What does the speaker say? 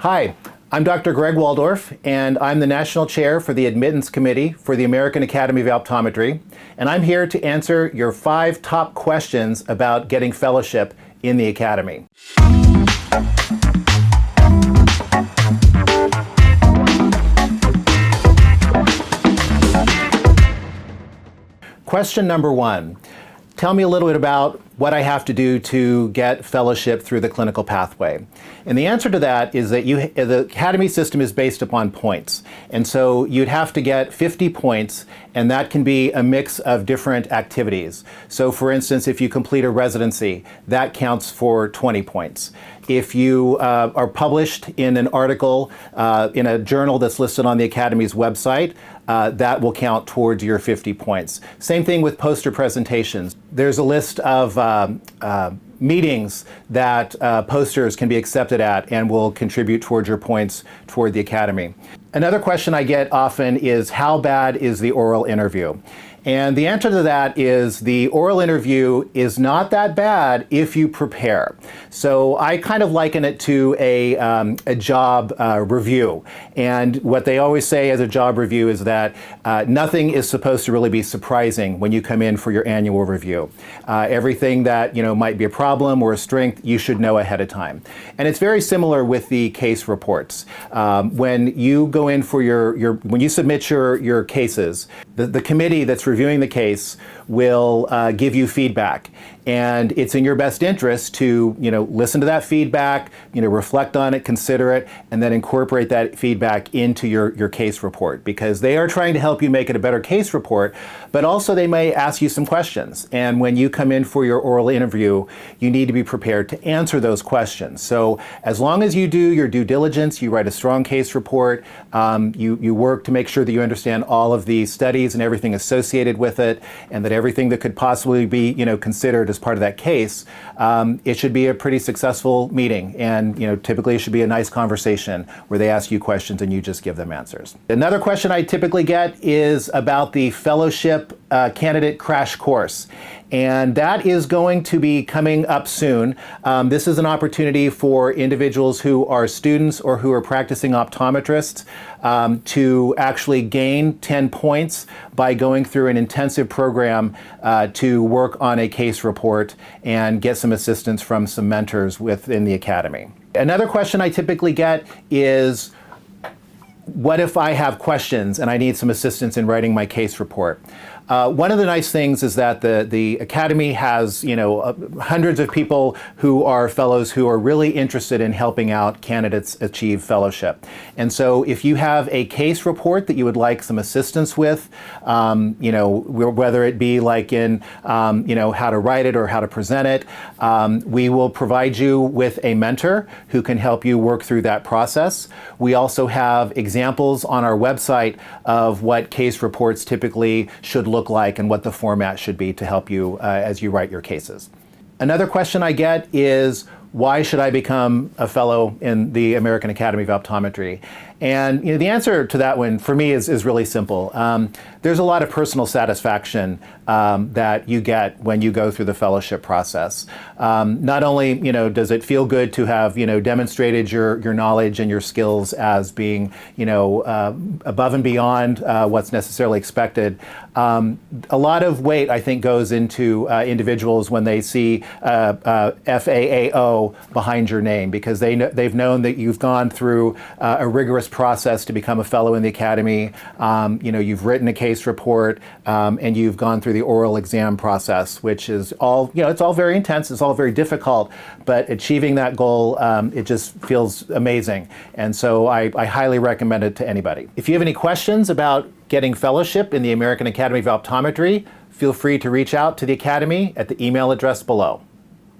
Hi, I'm Dr. Greg Waldorf, and I'm the National Chair for the Admittance Committee for the American Academy of Optometry, and I'm here to answer your 5 top questions about getting fellowship in the Academy. Question number 1. Tell me a little bit about what I have to do to get fellowship through the clinical pathway. And the answer to that is that the Academy system is based upon points. And so you'd have to get 50 points, and that can be a mix of different activities. So for instance, if you complete a residency, that counts for 20 points. If you are published in an article in a journal that's listed on the Academy's website, that will count towards your 50 points. Same thing with poster presentations. There's a list of meetings that posters can be accepted at and will contribute towards your points toward the Academy. Another question I get often is, how bad is the oral interview? And the answer to that is the oral interview is not that bad if you prepare. So I kind of liken it to a job review. And what they always say as a job review is that nothing is supposed to really be surprising when you come in for your annual review. Everything that might be a problem or a strength, you should know ahead of time. And it's very similar with the case reports. When you go in for when you submit your cases, the committee that's reviewing the case will give you feedback. And it's in your best interest to listen to that feedback, reflect on it, consider it, and then incorporate that feedback into your case report, because they are trying to help you make it a better case report, but also they may ask you some questions. And when you come in for your oral interview, you need to be prepared to answer those questions. So as long as you do your due diligence, you write a strong case report, you work to make sure that you understand all of the studies and everything associated with it, and that everything that could possibly be considered as part of that case, it should be a pretty successful meeting, and typically it should be a nice conversation where they ask you questions and you just give them answers. Another question I typically get is about the fellowship candidate crash course. And that is going to be coming up soon. This is an opportunity for individuals who are students or who are practicing optometrists to actually gain 10 points by going through an intensive program to work on a case report and get some assistance from some mentors within the Academy. Another question I typically get is, what if I have questions and I need some assistance in writing my case report? One of the nice things is that the Academy has hundreds of people who are fellows who are really interested in helping out candidates achieve fellowship. And so if you have a case report that you would like some assistance with, whether it be like in how to write it or how to present it, we will provide you with a mentor who can help you work through that process. We also have examples on our website of what case reports typically should look like and what the format should be to help you as you write your cases. Another question I get is, why should I become a fellow in the American Academy of Optometry? And the answer to that one for me is really simple. There's a lot of personal satisfaction that you get when you go through the fellowship process. Not only does it feel good to have demonstrated your knowledge and your skills as being above and beyond what's necessarily expected. A lot of weight, I think, goes into individuals when they see FAAO behind your name, because they've known that you've gone through a rigorous process to become a fellow in the Academy. You've written a case report, and you've gone through the oral exam process, which is all, it's all very intense, it's all very difficult, but achieving that goal, it just feels amazing. And so I highly recommend it to anybody. If you have any questions about getting fellowship in the American Academy of Optometry, feel free to reach out to the Academy at the email address below.